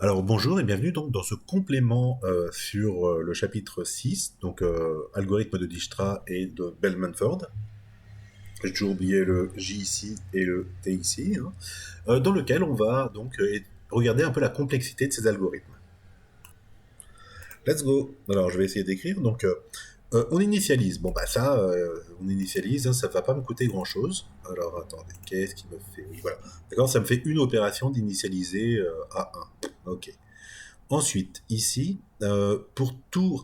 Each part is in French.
Alors bonjour et bienvenue donc dans ce complément sur le chapitre 6, donc algorithme de Dijkstra et de Bell-Manford. J'ai toujours oublié le J ici et le T ici, hein, dans lequel on va donc regarder un peu la complexité de ces algorithmes. Let's go. Alors je vais essayer d'écrire. Donc on initialise. Bon bah ça, on initialise, hein, ça va pas me coûter grand chose. Alors attendez, qu'est-ce qui me fait... Oui, voilà. D'accord, ça me fait une opération d'initialiser A1. Ok. Ensuite, ici, pour tout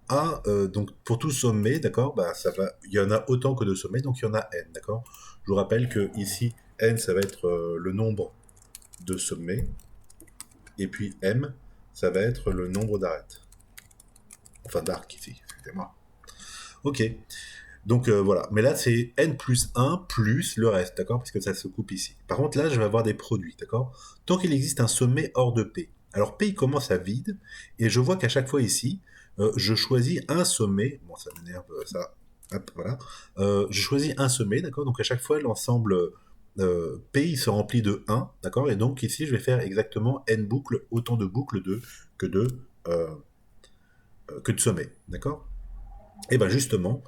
A, donc pour tout sommet, d'accord, bah ça va, il y en a autant que de sommets, donc il y en a n, d'accord. Je vous rappelle que ici, n, ça va être le nombre de sommets, et puis m, ça va être le nombre d'arêtes. Enfin, d'arcs ici, excusez-moi. Ok, donc voilà. Mais là, c'est n plus 1 plus le reste, d'accord, parce que ça se coupe ici. Par contre, là, je vais avoir des produits, d'accord. Tant qu'il existe un sommet hors de P. Alors P, il commence à vide, et je vois qu'à chaque fois ici, je choisis un sommet. Bon, ça m'énerve, ça. Hop, voilà. Je choisis un sommet, d'accord. Donc à chaque fois, l'ensemble P, il se remplit de 1, d'accord. Et donc ici, je vais faire exactement n boucles, autant de boucles que de, euh, que de sommets, d'accord. Et bien justement,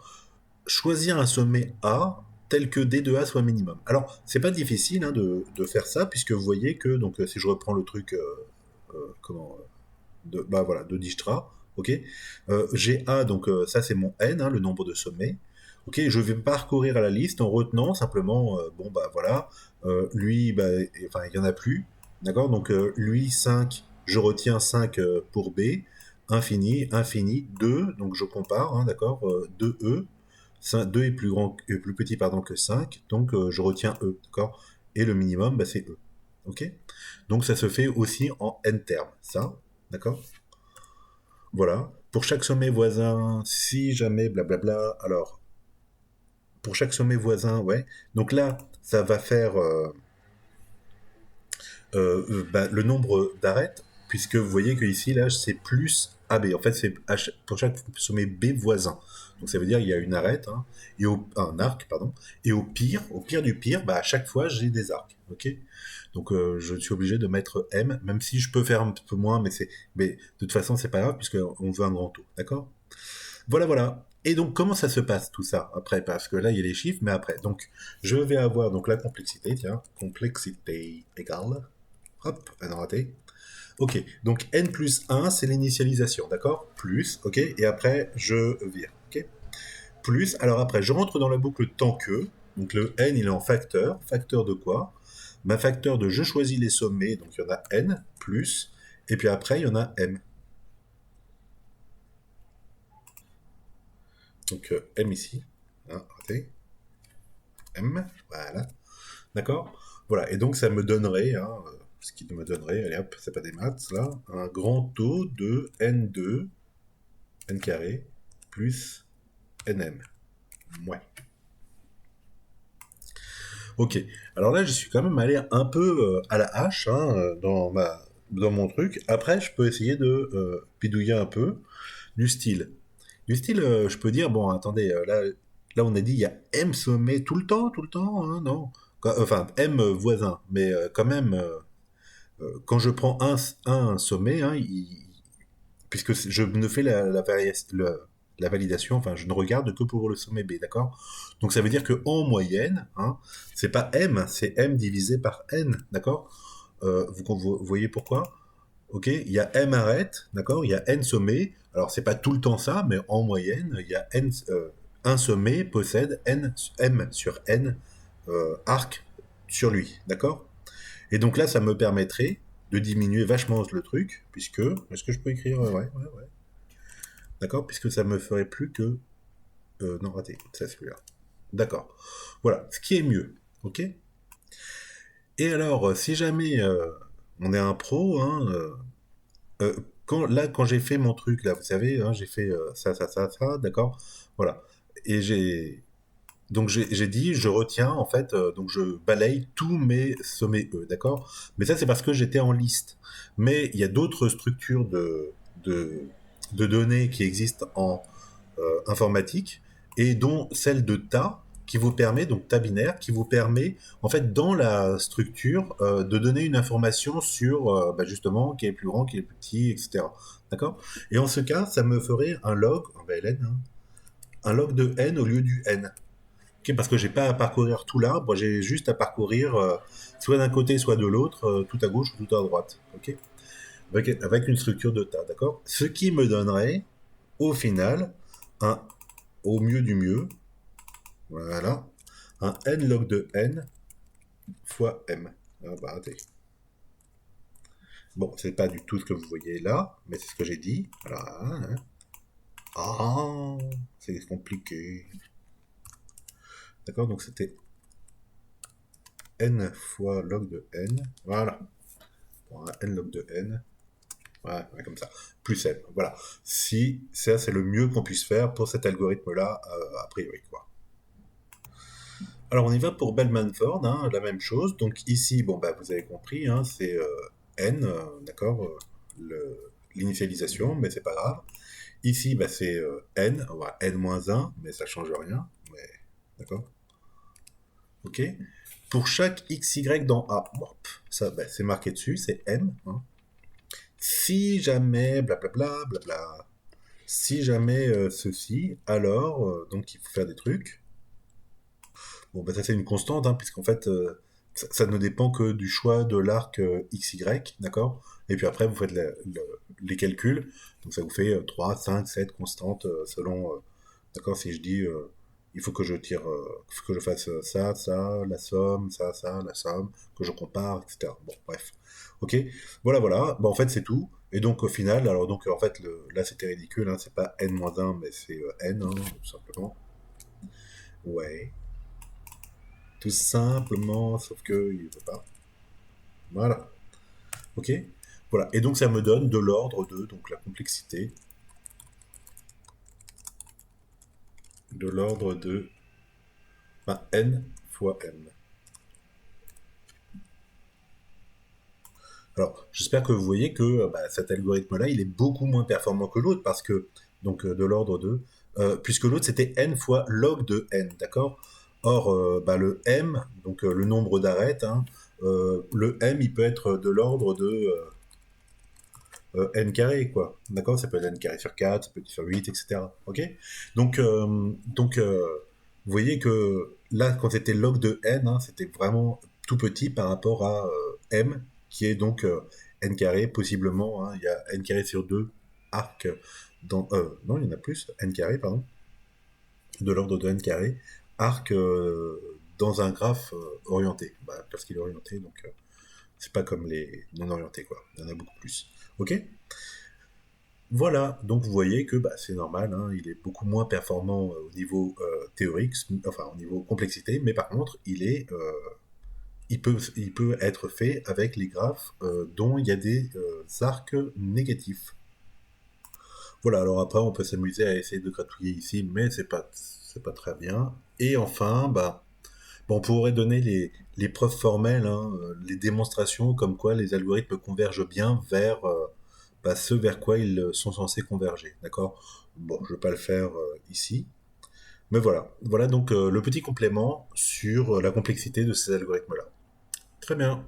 choisir un sommet A tel que D de A soit minimum. Alors, c'est pas difficile hein, de faire ça, puisque vous voyez que, donc, si je reprends le truc, comment, bah voilà, de Dijkstra, ok, j'ai A, donc ça c'est mon N, hein, le nombre de sommets. Ok, je vais parcourir à la liste en retenant simplement, bon bah voilà, lui, bah, enfin il y en a plus, d'accord, donc lui 5, je retiens 5 pour B, infini, infini, 2, donc je compare, hein, d'accord, 2E, 2 est plus, grand, plus petit pardon, que 5, donc je retiens E, d'accord, et le minimum, bah, c'est E, ok. Donc ça se fait aussi en n termes, ça, d'accord. Voilà. Pour chaque sommet voisin, si jamais blablabla, alors, pour chaque sommet voisin, ouais. Donc là, ça va faire bah, le nombre d'arêtes, puisque vous voyez que ici, là, c'est plus AB. En fait, c'est pour chaque sommet B voisin. Donc ça veut dire qu'il y a une arête, hein, et un arc, pardon. Et au pire du pire, bah, à chaque fois, j'ai des arcs. Ok. Donc je suis obligé de mettre M, même si je peux faire un petit peu moins, mais de toute façon, c'est pas grave, puisqu'on veut un grand taux. D'accord. Voilà, voilà. Et donc, comment ça se passe tout ça après? Parce que là, il y a les chiffres, mais après. Donc, je vais avoir donc la complexité, tiens, complexité égale. Hop, un raté. Ok, donc n plus 1, c'est l'initialisation, d'accord. Plus, ok, et après, je vire, ok. Plus, alors après, je rentre dans la boucle tant que, donc le n, il est en facteur. Facteur de quoi? Ma facteur de je choisis les sommets, donc il y en a n, plus, et puis après, il y en a m. Donc m ici, hein, raté. M, voilà. D'accord. Voilà, et donc ça me donnerait, hein, ce qui me donnerait, allez hop, c'est pas des maths, là, un grand taux de N2, N carré, plus NM. Ouais. Ok, alors là, je suis quand même allé un peu à la hache hein, dans mon truc. Après, je peux essayer de bidouiller un peu du style. Du style, je peux dire, bon, attendez, là, on a dit, il y a M sommet tout le temps, hein, non. Enfin, M voisin, mais quand même, quand je prends un sommet, hein, puisque je ne fais la validation, enfin, je ne regarde que pour le sommet B, d'accord. Donc ça veut dire que en moyenne, hein, c'est pas M, c'est M divisé par N, d'accord. Vous voyez pourquoi? Ok, il y a M arête, d'accord, il y a N sommets. Alors c'est pas tout le temps ça, mais en moyenne, il y a N, un sommet possède N, M sur N arc sur lui, d'accord. Et donc là, ça me permettrait de diminuer vachement le truc, puisque... Est-ce que je peux écrire ouais, ouais, ouais. D'accord. Puisque ça me ferait plus que... non, raté. C'est celui-là. D'accord. Voilà. Ce qui est mieux. OK. Et alors, si jamais on est un pro, hein, quand j'ai fait mon truc, là, vous savez, hein, j'ai fait ça, d'accord. Voilà. Et j'ai dit, je retiens, en fait, donc je balaye tous mes sommets E, d'accord. Mais ça, c'est parce que j'étais en liste. Mais il y a d'autres structures de, de données qui existent en informatique, et dont celle de tas. qui vous permet, donc tas binaire, qui vous permet, en fait, dans la structure, de donner une information sur, justement, qui est plus grand, qui est plus petit, etc. D'accord? Et en ce cas, ça me ferait un log, en ln, hein, un log de n au lieu du n. Ok, parce que j'ai pas à parcourir tout l'arbre, j'ai juste à parcourir soit d'un côté, soit de l'autre, tout à gauche ou tout à droite. Ok, avec une structure de tas, d'accord? Ce qui me donnerait, au final, un, au mieux du mieux, voilà, un n log de n fois m. Ah bah, attendez. Bon, c'est pas du tout ce que vous voyez là, mais c'est ce que j'ai dit. Voilà, hein. Ah, c'est compliqué. D'accord, donc c'était n fois log de n. Voilà. Pour un n log de n. Voilà, ouais, comme ça. Plus n. Voilà. Si ça, c'est le mieux qu'on puisse faire pour cet algorithme-là, a priori, quoi. Alors, on y va pour Bellman-Ford, hein, la même chose. Donc, ici, bon, bah, vous avez compris, hein, c'est n, d'accord, l'initialisation, mais c'est pas grave. Ici, bah, c'est n, on va n-1, mais ça change rien. Mais, d'accord. Ok. Pour chaque xy dans A, hop, ça, bah, c'est marqué dessus, c'est m. Hein. Si jamais, blablabla, blabla, si jamais ceci, alors, donc il faut faire des trucs. Bon, bah ça c'est une constante, hein, puisqu'en fait, ça ne dépend que du choix de l'arc XY, d'accord? Et puis après, vous faites les calculs, donc ça vous fait 3, 5, 7 constantes selon, d'accord, si je dis, il faut que je tire, que je fasse ça, ça, la somme, ça, la somme, que je compare, etc. Bon, bref. Ok, voilà, voilà. Bah, en fait, c'est tout. Et donc, au final, alors, donc, en fait, là, c'était ridicule, hein, c'est pas n-1, mais c'est n, hein, tout simplement. Ouais. Tout simplement, sauf que il veut pas. Voilà. Ok. Voilà. Et donc, ça me donne de l'ordre de, donc, la complexité, de l'ordre de n fois m. Alors, j'espère que vous voyez que cet algorithme-là, il est beaucoup moins performant que l'autre parce que, donc, de l'ordre de, puisque l'autre c'était n fois log de n, d'accord? Or, le m, donc le nombre d'arêtes, hein, le m, il peut être de l'ordre de n carré, quoi. D'accord? Ça peut être n carré sur 4, ça peut être sur 8, etc. Ok? Donc, vous voyez que là, quand c'était log de n, hein, c'était vraiment tout petit par rapport à m, qui est donc n carré, possiblement, hein, il y a n carré sur 2 arcs dans... non, il y en a plus, n carré, pardon, de l'ordre de n carré, arc dans un graphe orienté. Bah, parce qu'il est orienté, donc c'est pas comme les non orientés, quoi. Il y en a beaucoup plus. Ok? Voilà, donc vous voyez que c'est normal, hein, il est beaucoup moins performant au niveau théorique, enfin au niveau complexité, mais par contre, il peut être fait avec les graphes dont il y a des arcs négatifs. Voilà, alors après, on peut s'amuser à essayer de gratouiller ici, mais c'est pas très bien. Et enfin, bon, on pourrait donner les preuves formelles, hein, les démonstrations comme quoi les algorithmes convergent bien vers ce vers quoi ils sont censés converger. D'accord? Bon, je ne vais pas le faire ici. Mais voilà. Voilà donc le petit complément sur la complexité de ces algorithmes-là. Très bien.